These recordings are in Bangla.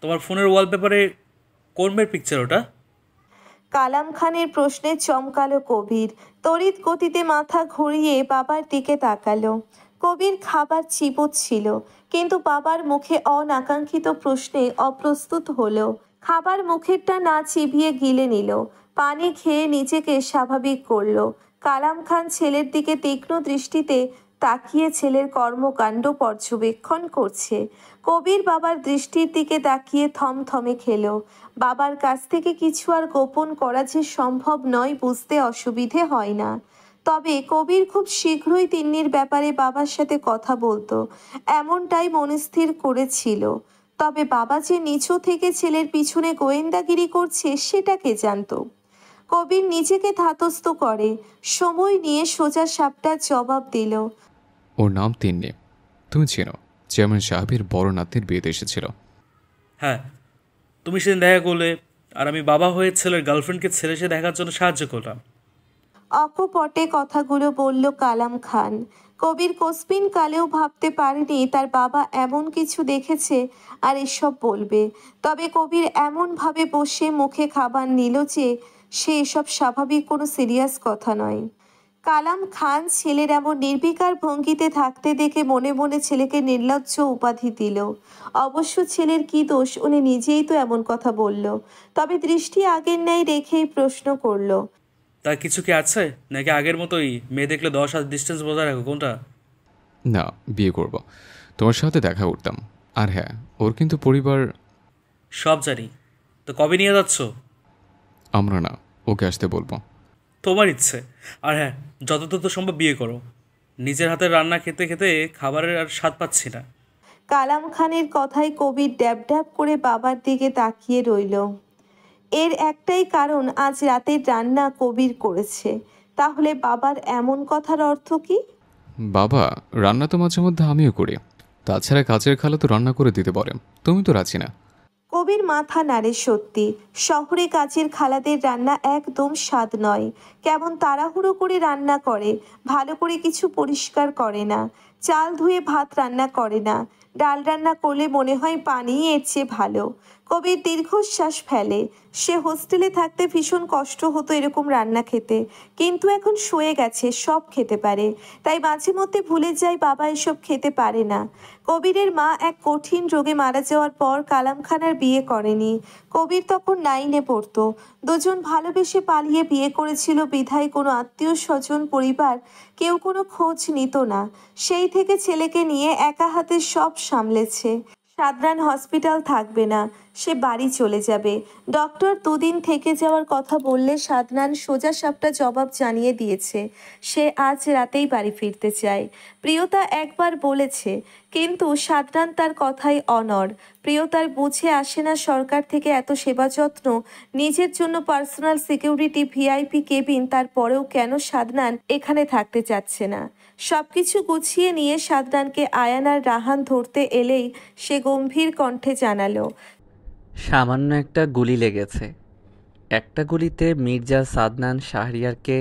তোমার ফোনের ওয়ালপেপারে কোন মেয়ের পিকচার ওটা? কালাম খানের প্রশ্নে চমকালো কবির। তড়িৎ গতিতে মাথা ঘুরিয়ে বাবার দিকে তাকালো। কবির খাবার চিবোচ্ছিল, কিন্তু বাবার মুখে অনাকাঙ্ক্ষিত প্রশ্নে অপ্রস্তুত হলো। খাবার মুখেরটা না চিবিয়ে গিলে নিল। পানি খেয়ে নিজেকে স্বাভাবিক করলো। কালাম খান ছেলের দিকে তীক্ষ্ণ দৃষ্টিতে তাকিয়ে ছেলের কর্মকাণ্ড পর্যবেক্ষণ করছে। কবির বাবার দৃষ্টির দিকে তাকিয়ে থমথমে খেলো। বাবার কাছ থেকে কিছু আর গোপন করা যে সম্ভব নয় বুঝতে অসুবিধে হয় না। তবে কবির খুব শীঘ্রই তিন্নির ব্যাপারে বাবার সাথে কথা বলতো, এমনটাই মনস্থির করেছিল। তবে বাবা যে নিচু থেকে ছেলের পিছনে গোয়েন্দাগিরি করছে সেটা কে জানতো। কবির নিজেকে ধাতস্থ করে সময় নিয়ে সোজা সাপটার জবাব দিল। ওর নাম তিন্নি। তুমি চেনো, চেয়ারম্যান সাহেবের বড় নাতনির বিয়েতে এসেছিল। হ্যাঁ, তুমি সেদিন দেখা করলে, আর আমি বাবা হয়ে ছেলের গার্লফ্রেন্ডকে ছেলে সে দেখার জন্য সাহায্য করলাম। অকপটে কথাগুলো বলল কালাম খান। কবির কোসপিন কালেও ভাবতে পারেনি তার বাবা এমন কিছু দেখেছে আর এসব বলবে। তবে কবির এমনভাবে বসে মুখে খাবার নিল যে সে এসব স্বাভাবিক কোনো সিরিয়াস কথা নয়। কালাম খান ছেলের এমন নির্বিকার ভঙ্গিতে থাকতে দেখে মনে মনে ছেলেকে নির্লজ্জ উপাধি দিল। অবশ্য ছেলের কি দোষ, উনি নিজেই তো এমন কথা বলল। তবে দৃষ্টি আগের ন্যায় রেখেই প্রশ্ন করল। তার কিছু কি আছে, নাকি আগের মতোই মেয়ে দেখলে 10 হাত ডিস্টেন্স বজায় রাখো? কোনটা? না, বিয়ে করব। তোমার সাথে দেখা করতাম। আর হ্যাঁ, ওর কিন্তু পরিবার। সব জানি। তো কবে নিয়ে যাচ্ছ? আমরা না, ওকে আসতে বলবো। তোমার ইচ্ছে। আর হ্যাঁ, যত দ্রুত সম্ভব বিয়ে করো। নিজের হাতের রান্না খেতে খেতে খাবারের আর স্বাদ পাচ্ছি না। কালাম খানের কথায় কবির ড্যাব ড্যাব করে বাবার দিকে তাকিয়ে রইল। এর একটাই কারণ, আজ রাতের রান্না কবির করেছে। তাহলে বাবার এমন কথার অর্থ কি? বাবা, রান্না তো মাঝে মধ্যে আমিও করি। তাছাড়া কাজের খালা তো রান্না করে দিতে পারে। তুমি তো রাজি না। কবির মাথা নাড়ে। সত্যি, শহরে কাজের খালাদের রান্না একদম স্বাদ নয়। কেমন তাড়াহুড়ো করে রান্না করে, ভালো করে কিছু পরিষ্কার করে না, চাল ধুয়ে ভাত রান্না করে না, ডাল রান্না করলে মনে হয় পানি এর চেয়ে ভালো। কবির দীর্ঘশ্বাস ফেলে। সে হোস্টেলে থাকতে ভীষণ কষ্ট হতো এরকম রান্না খেতে, কিন্তু এখন সয়ে গেছে, সব খেতে পারে। তাই মাঝে মধ্যে ভুলে যায় বাবা এসব খেতে পারে না। কবিরের মা এক কঠিন রোগে মারা যাওয়ার পর কালাম খান আর বিয়ে করেনি। কবির তখন 9-এ পড়তো। দুজন ভালোবেসে পালিয়ে বিয়ে করেছিল বিধায় কোনো আত্মীয় স্বজন পরিবার কেউ কোনো খোঁজ নিত না। সেই থেকে ছেলেকে নিয়ে একা হাতে সব সামলেছে। সাদরান হসপিটাল থাকবে না, সে বাড়ি চলে যাবে। ডক্টর দুদিন থেকে যাওয়ার কথা বললে সাদনান সোজা সাপটা জবাব জানিয়ে দিয়েছে সে আজ রাতেই বাড়ি ফিরতে চায়। প্রিয়তা একবার বলেছে, কিন্তু সাদনান তার কথাই অনড়। প্রিয়তার বুঝে আসে না সরকার থেকে এত সেবা যত্ন, নিজের জন্য পার্সোনাল সিকিউরিটি, ভিআইপি কেবিন, তারপরেও কেন সাদনান এখানে থাকতে চাচ্ছে না। সবকিছু গুছিয়ে নিয়ে সাদনানকে আয়ান আর রাহান ধরতে এলেই সে গম্ভীর কণ্ঠে জানালো, সামান্য একটা গুলি লেগেছে। একটা গুলিতে মির্জা সাদনান শাহরিয়ারকে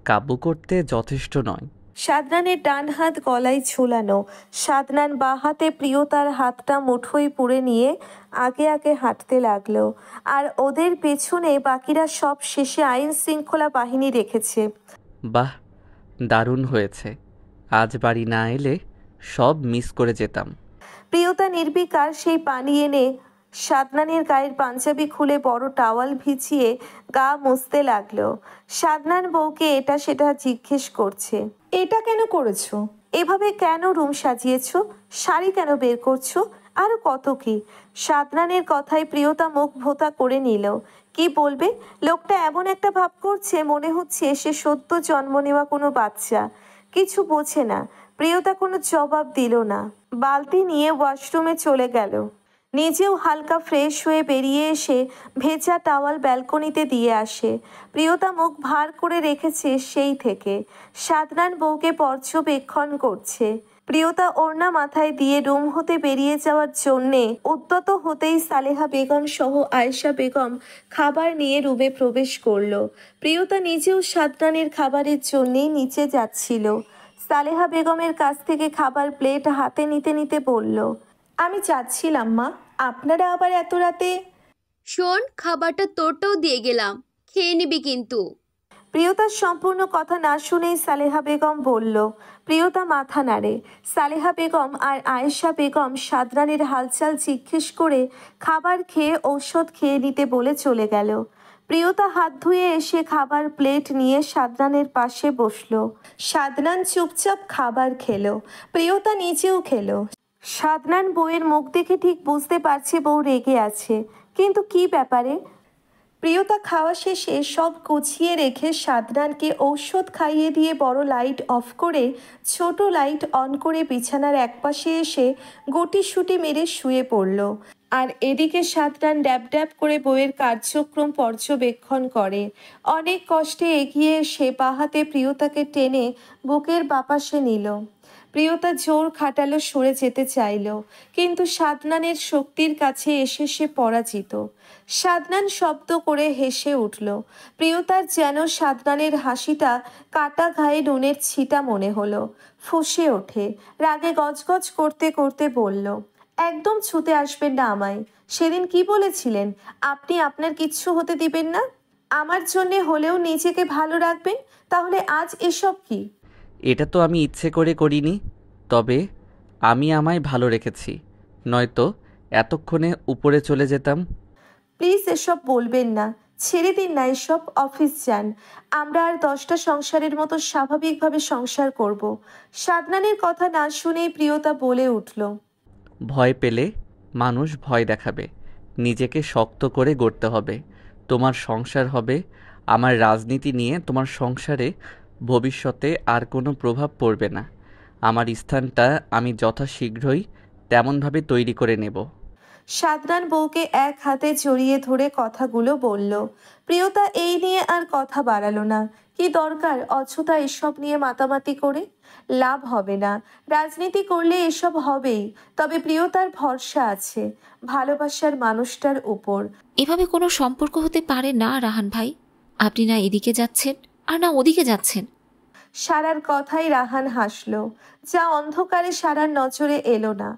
কাবু করতে যথেষ্ট নয়। সাদনানের ডান হাত গলায় ঝুলানো। সাদনান বাঁ হাতে প্রিয়তার হাতটা মুঠোয় পুড়ে নিয়ে আগে আগে হাঁটতে লাগলো। আর ওদের পেছনে বাকিরা সব শেষে আইন শৃঙ্খলা বাহিনী রেখেছে। বাহ, দারুণ হয়েছে। আজ বাড়ি না এলে সব মিস করে যেতাম। প্রিয়তা নির্বিকার সেই পানি এনে সাদনানের গায়ের পাঞ্জাবি খুলে বড় টাওয়াল ভিজিয়ে গা মুছতে লাগলো। সাদনান বউকে এটা সেটা জিজ্ঞেস করছে, এটা কেন করেছো, এভাবে কেন রুম সাজিয়েছো, শাড়ি কেন বের করছো, আরো কত কি। সাদনানের কথায় প্রিয়তা মুখ ভোতা করে নিল। কি বলবে, লোকটা এমন একটা ভাব করছে মনে হচ্ছে সে সদ্য জন্ম নেওয়া কোনো বাচ্চা, কিছু বোঝে না। প্রিয়তা কোনো জবাব দিল না, বালতি নিয়ে ওয়াশরুমে চলে গেল। নিজেও হালকা ফ্রেশ হয়ে বেরিয়ে এসে ভেজা টাওয়াল ব্যালকনিতে দিয়ে আসে। প্রিয়তা মুখ ভার করে রেখেছে সেই থেকে, সাদনান বউকে পর্যবেক্ষণ করছে। প্রিয়তা ওড়না মাথায় দিয়ে রুম হতে বেরিয়ে যাওয়ার জন্যে উদ্যত হতেই সালেহা বেগম সহ আয়েশা বেগম খাবার নিয়ে রুমে প্রবেশ করলো। প্রিয়তা নিজেও সাদনানের খাবারের জন্যেই নিচে যাচ্ছিল। সালেহা বেগমের কাছ থেকে খাবার প্লেট হাতে নিতে নিতে বলল, আমি যাচ্ছিলাম মা, আপনারা আবার এত রাতে? শোন, খাবারটা তোরটাও দিয়ে গেলাম, খেয়ে নিবি কিন্তু। প্রিয়তার সম্পূর্ণ কথা না শুনেই সালেহা বেগম বলল। প্রিয়তা মাথা নাড়ে। সালেহা বেগম আর আয়েশা বেগম সাদরানের হালচাল জিজ্ঞেস করে খাবার খেয়ে ঔষধ খেয়ে নিতে বলে চলে গেল। প্রিয়তা হাত ধুয়ে এসে খাবার প্লেট নিয়ে সাদরানের পাশে বসলো। সাদরান চুপচাপ খাবার খেলো। প্রিয়তা নিচেও খেলো। সাদরান বউয়ের মুখ দেখে ঠিক বুঝতে পারছে বউ রেগে আছে, কিন্তু কি ব্যাপারে। প্রিয়তা খাওয়া শেষে সব গুছিয়ে রেখে সাদনানকে ঔষধ খাইয়ে দিয়ে বড় লাইট অফ করে ছোট লাইট অন করে বিছানার একপাশে এসে গুটিসুটি মেরে শুয়ে পড়ল। আর এদিকে সাদনান ড্যাব ড্যাব করে বইয়ের কার্যক্রম পর্যবেক্ষণ করে। অনেক কষ্টে এগিয়ে এসে বাহাতে প্রিয়তাকে টেনে বুকের বাপাশে নিল। প্রিয়তা জোর খাটালো, সরে যেতে চাইল, কিন্তু সাদনানের শক্তির কাছে এসে সে পরাজিত। সাদনান শব্দ করে হেসে উঠল। প্রিয়তার যেন সাদনানের হাসিটা কাটা ঘায়ে নুনের ছিটা মনে হলো। ফুঁসে ওঠে, রাগে গজগজ করতে করতে বলল, একদম ছুতে আসবেন না আমায়। সেদিন কি বলেছিলেন আপনি আপনার কিচ্ছু হতে দিবেন না, আমার জন্যে হলেও নিজেকে ভালো রাখবেন, তাহলে আজ এসব কি? এটা তো আমি ইচ্ছে করে করিনি, তবে আমি আমায় ভালো রেখেছি, নয়তো এতক্ষণে উপরে চলে যেতাম। প্লিজ এসব বলবেন না, ছেড়ে দিন না এসব, অফিস যান। আমরা আর 10টা সংসারের মতো স্বাভাবিকভাবে সংসার করব। সাদনানের কথা না শুনেই প্রিয়তা বলে উঠল, ভয় পেলে মানুষ ভয় দেখাবে, নিজেকে শক্ত করে গড়তে হবে। তোমার সংসার হবে, আমার রাজনীতি নিয়ে তোমার সংসারে ভবিষ্যতে আর কোনো প্রভাব পড়বে না। আমার স্থানটা আমি যথাশীঘ্রই তেমনভাবে তৈরি করে নেব। সাদনান বউকে এক হাতে জড়িয়ে ধরে কথাগুলো বলল। প্রিয়তা এই নিয়ে আর কথা বাড়ালো না। কি দরকার অযথা এসব নিয়ে মাতামাতি করে? লাভ হবে না, রাজনীতি করলে এসব হবেই। তবে প্রিয়তার ভরসা আছে ভালোবাসার মানুষটার উপর। এভাবে কোনো সম্পর্ক হতে পারে না রাহান ভাই। আপনি না এদিকে যাচ্ছেন আর না ওদিকে যাচ্ছেন। সারার কথাই রাহান হাসল, যা অন্ধকারে সারার নজরে এলো না।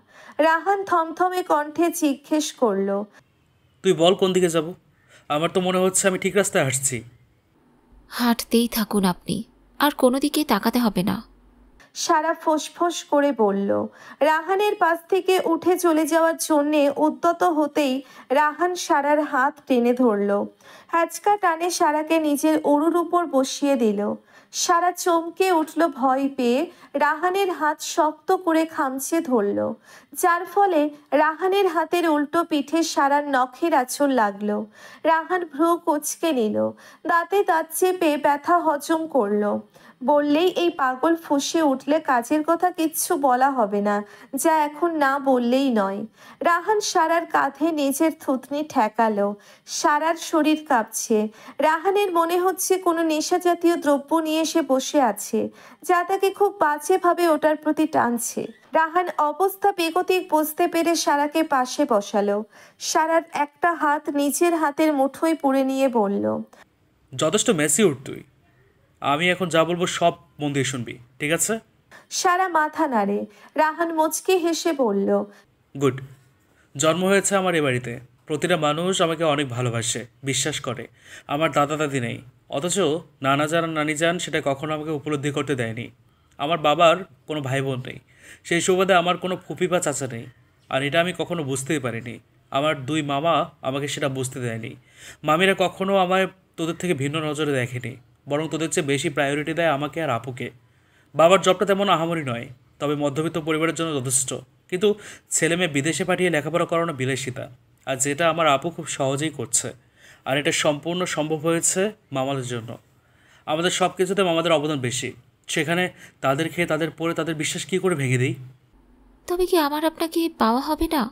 রাহান থমথমে কণ্ঠে জিজ্ঞেস করলো, তুই বল কোন দিকে যাব? আমার তো মনে হচ্ছে আমি ঠিক রাস্তায় হাঁটছি। হাঁটতেই থাকুন আপনি, আর কোনো দিকে তাকাতে হবে না। সারা ফোঁস করে বলল। রাহানের পাশ থেকে উঠে চলে যাওয়ার জন্যে উদ্যত হতেই রাহান সারার হাত টেনে ধরল। হ্যাচকা টানে সারাকে নিজের উরুর উপর বসিয়ে দিল। সারা চমকে উঠল ভয় পেয়ে, রাহানের হাত শক্ত করে খামচে ধরল, যার ফলে রাহানের হাতের উল্টো পিঠে সারার নখের আঁচড় লাগলো। রাহান ভ্রু কুঁচকে নিল, দাঁতে দাঁত চেপে ব্যথা হজম করলো। বললেই এই পাগল ফুঁসে উঠলে কাজের কথা কিচ্ছু বলা হবে না, যা এখন না বললেই নয়। রাহান সারার কাঁধে নিজের থুতনি ঠেকালো। সারার শরীর কাঁপছে। রাহানের মনে হচ্ছে কোনো নেশা জাতীয় দ্রব্য নিয়ে সে বসে আছে, যা তাকে খুব বাজেভাবে ওটার প্রতি টানছে। রাহান অবস্থা বেগতিক বুঝতে পেরে সারাকে পাশে বসালো। সারার একটা হাত নিজের হাতের মুঠোয় পুড়ে নিয়ে বলল, যথেষ্ট ম্যাচিউর তুই। আমি এখন যা বলবো সব মন দিয়ে শুনবি, ঠিক আছে? সারা মাথা নাড়ে। রাহান মুচকি হেসে বলল, গুড। জন্ম হয়েছে আমার এ বাড়িতে, প্রতিটা মানুষ আমাকে অনেক ভালোবাসে, বিশ্বাস করে। আমার দাদা দাদি নেই, অথচ নানা যান নানি যান সেটা কখনো আমাকে উপলব্ধি করতে দেয়নি। আমার বাবার কোনো ভাই বোন নেই, সেই সুবাদে আমার কোনো ফুপি বা চাচা নেই। আর এটা আমি কখনো বুঝতেই পারিনি। আমার দুই মামা আমাকে সেটা বুঝতে দেয়নি। মামিরা কখনো আমায় তোদের থেকে ভিন্ন নজরে দেখেনি, বরং তোদের চেয়ে বেশি প্রায়োরিটি দেয় আমাকে আর আপুকে। বাবার জবটা তেমন আহামরি নয়, তবে মধ্যবিত্ত পরিবারের জন্য যথেষ্ট। কিন্তু ছেলে মেয়ে বিদেশে পাঠিয়ে লেখাপড়া করানো বিলাসিতা, আর যেটা আমার আপু খুব সহজেই করছে। আর এটা সম্পূর্ণ সম্ভব হয়েছে মামাদের জন্য। আমাদের সব কিছুতে মামাদের অবদান বেশি, সেখানে তাদের খেয়ে তাদের পরে তাদের বিশ্বাস কী করে ভেঙে দিই? তবে কি আমার আপনাকে পাওয়া হবে না?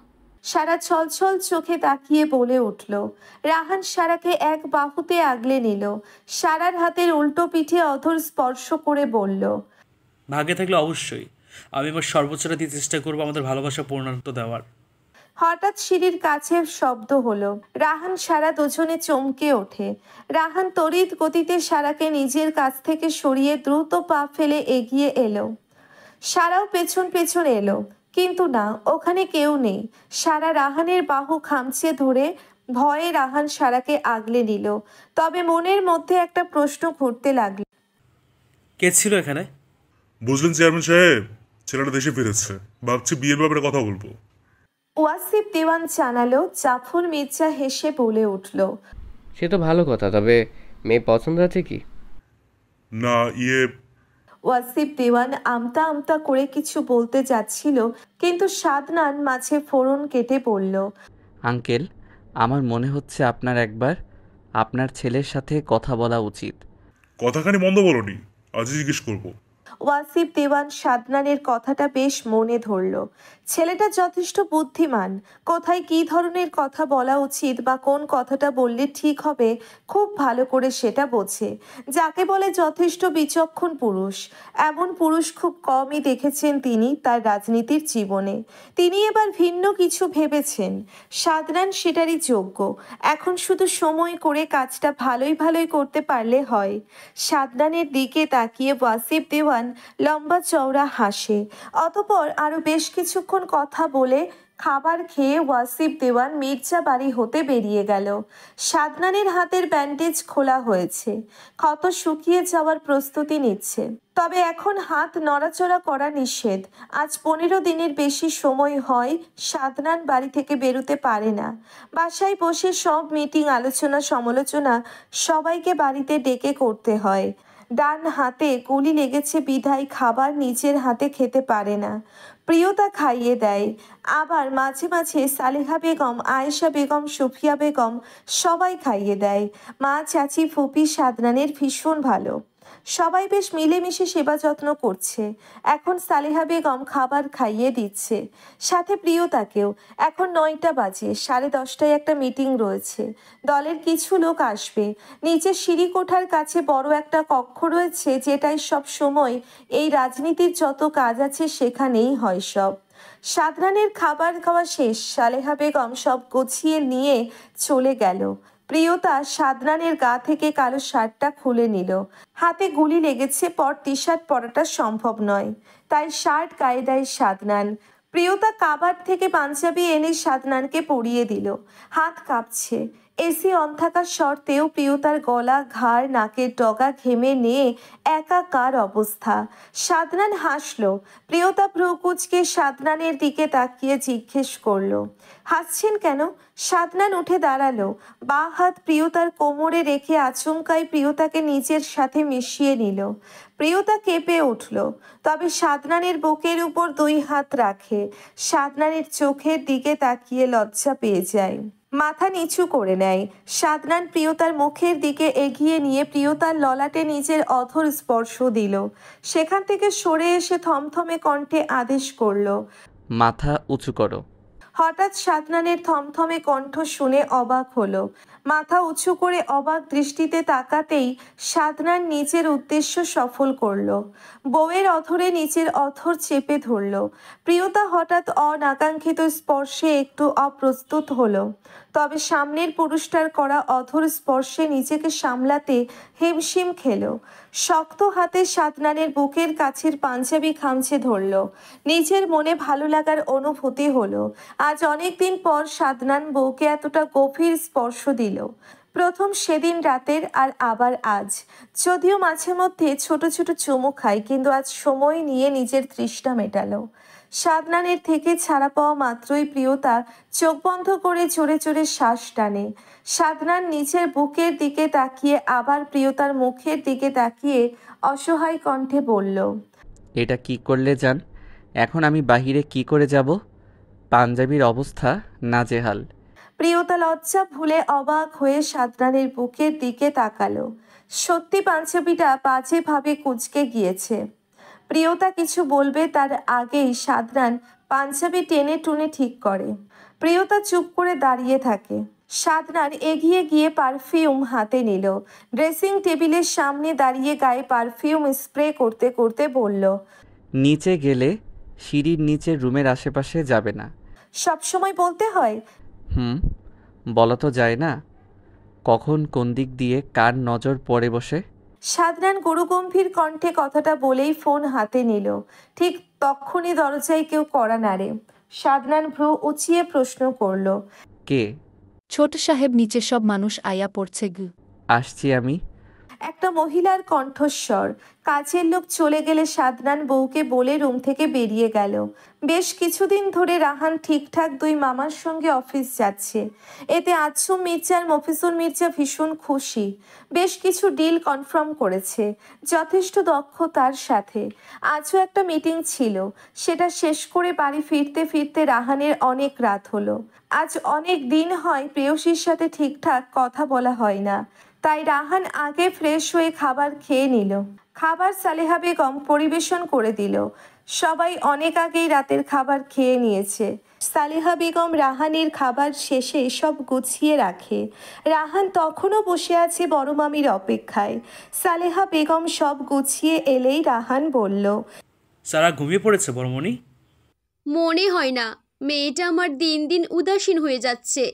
সারা ছলছল চোখে তাকিয়ে বলে উঠল। রাহান সারাকে এক বাহুতে আগলে নিল। সারার হাতের উল্টো পিঠে অধর স্পর্শ করে বলল, ভাগ্যে থাকলে অবশ্যই আমি আমার সর্বোচ্চটা দিয়ে চেষ্টা করবো আমাদের ভালোবাসা পূর্ণান্ত দেওয়ার। হঠাৎ সিঁড়ির কাছে শব্দ হলো। রাহান সারা দুজনে চমকে ওঠে। রাহান তড়িৎ গতিতে সারাকে নিজের কাছ থেকে সরিয়ে দ্রুত পা ফেলে এগিয়ে এলো। সারাও পেছন পেছন এলো। কিন্তু না, ওখানে কেউ নেই। সারা রাহানের বাহু খামচে ধরে ভয়ে রাহান সারাকে আগলে নিল। তবে মনের মধ্যে একটা প্রশ্ন ঘুরতে লাগলো। কে ছিল এখানে? বুঝলেন চেয়ারম্যান সাহেব, ছেলেটা দেশে ফিরেছে, ভাবছি বিয়ের ব্যাপারে কথা বলবো। ওয়াসিফ দেওয়ান জানালো। জাফর মির্জা হেসে বলে উঠল, সে তো ভালো কথা, তবে মেয়ে পছন্দ আছে কি? না ওয়াসিফ দেওয়ান আমতা আমতা করে কিছু বলতে যাচ্ছিল, কিন্তু সাদনান মাঝে ফোড়ন কেটে বলল, আঙ্কেল, আমার মনে হচ্ছে আপনার একবার আপনার ছেলের সাথে কথা বলা উচিত। কথাখানি মন্দ বলনি, আজই জিজ্ঞেস করবো। ওয়াসিফ দেওয়ান সাদনানের কথাটা বেশ মনে ধরল। ছেলেটা যথেষ্ট বুদ্ধিমান, কোথায় কী ধরনের কথা বলা উচিত বা কোন কথাটা বললে ঠিক হবে খুব ভালো করে সেটা বোঝে, যাকে বলে যথেষ্ট বিচক্ষণ পুরুষ। এমন পুরুষ খুব কমই দেখেছেন তিনি তার রাজনীতির জীবনে। তিনি এবার ভিন্ন কিছু ভেবেছেন। সাদনান সেটারই যোগ্য। এখন শুধু সময় করে কাজটা ভালোই ভালোই করতে পারলে হয়। সাদনানের দিকে তাকিয়ে ওয়াসিফ দেওয়ান লম্বা চওড়া হাসে। অতপর আরো বেশ কিছুক্ষণ কথা বলে খাবার খেয়ে ওয়াসিফ দেওয়ান মির্জা বাড়ি হতে বেরিয়ে গেল। সাদনানের হাতের ব্যান্ডেজ খোলা হয়েছে, ক্ষত শুকিয়ে যাওয়ার প্রস্তুতি নিচ্ছে। তবে এখন হাত নড়াচড়া করা নিষেধ। আজ 15 দিনের বেশি সময় হয় সাদনান বাড়ি থেকে বেরোতে পারে না। বাসায় বসে সব মিটিং, আলোচনা, সমালোচনা সবাইকে বাড়িতে ডেকে করতে হয়। ডান হাতে গুলি লেগেছে বিধায় খাবার নিজের হাতে খেতে পারে না। প্রিয়তা খাইয়ে দেয়। আবার মাঝে মাঝে সালেহা বেগম, আয়েশা বেগম, সুফিয়া বেগম সবাই খাইয়ে দেয়। মা, চাচি, ফুপি সাদনানের ভীষণ ভালো। সবাই বেশ মিলেমিশে সেবা যত্ন করছে। এখন সালেহা বেগম খাবার খাইয়ে দিচ্ছে, সাথে প্রিয়তাকেও। এখন 9টা বাজে, 10:30টায় একটা মিটিং রয়েছে। দলের কিছু লোক আসবে। নিচে সিঁড়ি কোঠার কাছে বড় একটা কক্ষ রয়েছে, যেটাই সব সময় এই রাজনীতির যত কাজ আছে সেখানেই হয় সব। সাদনানের খাবার খাওয়া শেষ। সালেহা বেগম সব গুছিয়ে নিয়ে চলে গেল। প্রিয়তা সাদনানের গা থেকে কালো শার্টটা খুলে নিল। হাতে গুলি লেগেছে, পর টি শার্ট পরাটা সম্ভব নয়, তাই শার্ট গায়ে দেয় সাদনান। প্রিয়তা কাবার থেকে পাঞ্জাবি এনে সাদনানকে পরিয়ে দিল। হাত কাঁপছে। এসি অন থাকার সত্ত্বেও প্রিয়তার গলা, ঘাড়, নাকের ডগা ঘেমে নিয়ে একাকার অবস্থা। সাদনান হাসলো। প্রিয়তা ভ্রু কুঁচকে সাদনানের দিকে তাকিয়ে জিজ্ঞেস করলো, হাসছেন কেন? সাদনান উঠে দাঁড়ালো। বাঁ হাত প্রিয়তার কোমরে রেখে আচমকাই প্রিয়তাকে নিজের সাথে মিশিয়ে নিল। প্রিয়তা কেঁপে উঠল, তবে সাদনানের বুকের উপর 2 হাত রাখে। সাদনানের চোখের দিকে তাকিয়ে লজ্জা পেয়ে যায়, মাথা নিচু করে নেয়। সাদনান প্রিয়তার মুখের দিকে এগিয়ে নিয়ে প্রিয়তার ললাটে নিজের অধর স্পর্শ দিল। সেখান থেকে সরে এসে থমথমে কণ্ঠে আদেশ করলো, মাথা উঁচু করো। হঠাৎ সাদনানের থমথমে কণ্ঠ শুনে অবাক হলো। মাথা উঁচু করে অবাক দৃষ্টিতে তাকাতেই সাদনান নিজের উদ্দেশ্য সফল করলো। বউয়ের অধরে নিজের অধর চেপে ধরল। প্রিয়তা হঠাৎ অনাকাঙ্ক্ষিত স্পর্শে একটু অপ্রস্তুত হলো, তবে সামনের পুরুষটার করা অধর স্পর্শে নিজেকে সামলাতে হিমশিম খেলো। শক্ত হাতে সাদনানের বুকের কাছের পাঞ্জাবি খামচে ধরল। নিজের মনে ভালো লাগার অনুভূতি হলো। আজ অনেক দিন পর সাদনান বউকে এতটা গভীর স্পর্শ দিল। প্রথম সেদিন রাতের, আর আবার আজ। যদিও মাঝে মধ্যে ছোট ছোট চুমু খায়, কিন্তু আজ সময় নিয়ে নিজের তৃষ্ণা মেটালো। সাদনানের থেকে ছাড়া পাওয়া মাত্রই প্রিয়তা চোখ বন্ধ করে জোরে জোরে শ্বাস টানে। সাদনান নিজের বুকের দিকে তাকিয়ে আবার প্রিয়তার মুখের দিকে তাকিয়ে অসহায় কণ্ঠে বলল, এটা কি করলে জান? এখন আমি বাহিরে কি করে যাব? পাঞ্জাবির অবস্থা নাজেহাল। প্রিয়তা লজ্জা ভুলে অবাক হয়ে সাদনানের বুকের দিকে তাকালো। সত্যি পাঞ্জাবিটা বাজেভাবে কুঁচকে গিয়েছে। প্রিয়তা কিছু বলবে তার আগেই সাদনান পাঞ্জাবি টেনে টুনে ঠিক করে। প্রিয়তা চুপ করে দাঁড়িয়ে থাকে। সাদনান এগিয়ে গিয়ে পারফিউম হাতে নিল। ড্রেসিং টেবিলের সামনে দাঁড়িয়ে গায়ে পারফিউম স্প্রে করতে করতে বলল, নিচে গেলে সিঁড়ির নিচের রুমের আশেপাশে যাবে না। সবসময় বলতে হয়? বলা তো যায় না, কখন কোন দিক দিয়ে কার নজর পড়ে বসে। সাদনান গরুগম্ভীর কণ্ঠে কথাটা বলেই ফোন হাতে নিল। ঠিক তক্ষুনি দরজায় কেউ কড়া নাড়ে। সাদনান ভ্রু উঁচিয়ে প্রশ্ন করল, কে? ছোট সাহেব, নিচে সব মানুষ আয়া পড়ছে গু। আসছি আমি। একটা মহিলার কণ্ঠস্বর। কাজের লোক চলে গেলে সাদনান বউকে বলে রুম থেকে বেরিয়ে গেল। বেশ কিছুদিন ধরে রাহান ঠিকঠাক দুই মামার সঙ্গে অফিস যাচ্ছে। এতে আজম মির্জা আর মফিজুল মির্জা ভীষণ খুশি। বেশ কিছু ডিল কনফার্ম করেছে যথেষ্ট দক্ষতার সাথে। আজও একটা মিটিং ছিল, সেটা শেষ করে বাড়ি ফিরতে ফিরতে রাহানের অনেক রাত হলো। আজ অনেক দিন হয় প্রেয়সীর সাথে ঠিকঠাক কথা বলা হয় না, তাই রাহান আগে ফ্রেশ হয়ে খাবার খেয়ে নিল। খাবার সালেহা বেগম পরিবেশন করে দিল। সবাই অনেক আগেই রাতের খাবার খেয়ে নিয়েছে। সালেহা বেগম রাহানের খাবার শেষে সব গুছিয়ে রাখে। রাহান তখনও বসে আছে বড় মামির অপেক্ষায়। সালেহা বেগম সব গুছিয়ে এলেই রাহান বলল, সারা ঘুমিয়ে পড়েছে বড়মণি? মনে হয় না, মেয়েটা আমার দিন দিন উদাসীন হয়ে যাচ্ছে।